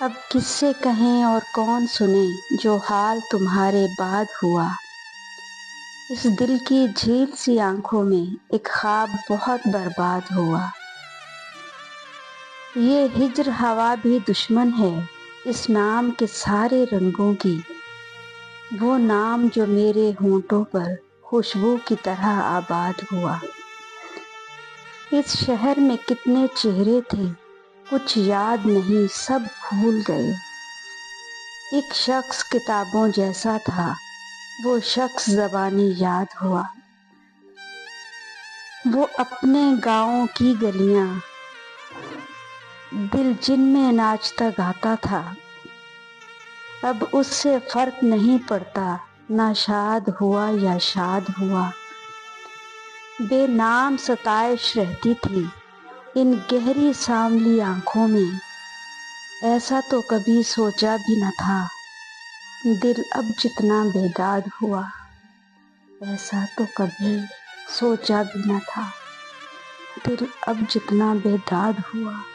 اب کس سے کہیں اور کون سنے جو حال تمہارے بعد ہوا۔ اس دل کی جھیل سی آنکھوں میں ایک خواب بہت برباد ہوا۔ یہ ہجر ہوا بھی دشمن ہے اس نام کے سارے رنگوں کی، وہ نام جو میرے ہونٹوں پر خوشبو کی طرح آباد ہوا۔ اس شہر میں کتنے چہرے تھے کچھ یاد نہیں سب بھول گئے۔ ایک شخص کتابوں جیسا تھا وہ شخص زبانی یاد ہوا۔ وہ اپنے گاؤں کی گلیاں دل جن میں ناچتا گاتا تھا، اب اس سے فرق نہیں پڑتا نہ شاد ہوا یا شاد ہوا۔ بے نام ستائش رہتی تھی ان گہری سانولی آنکھوں میں، ایسا تو کبھی سوچا بھی نہ تھا دل اب جتنا بیداد ہوا۔ ایسا تو کبھی سوچا بھی نہ تھا دل اب جتنا بیداد ہوا۔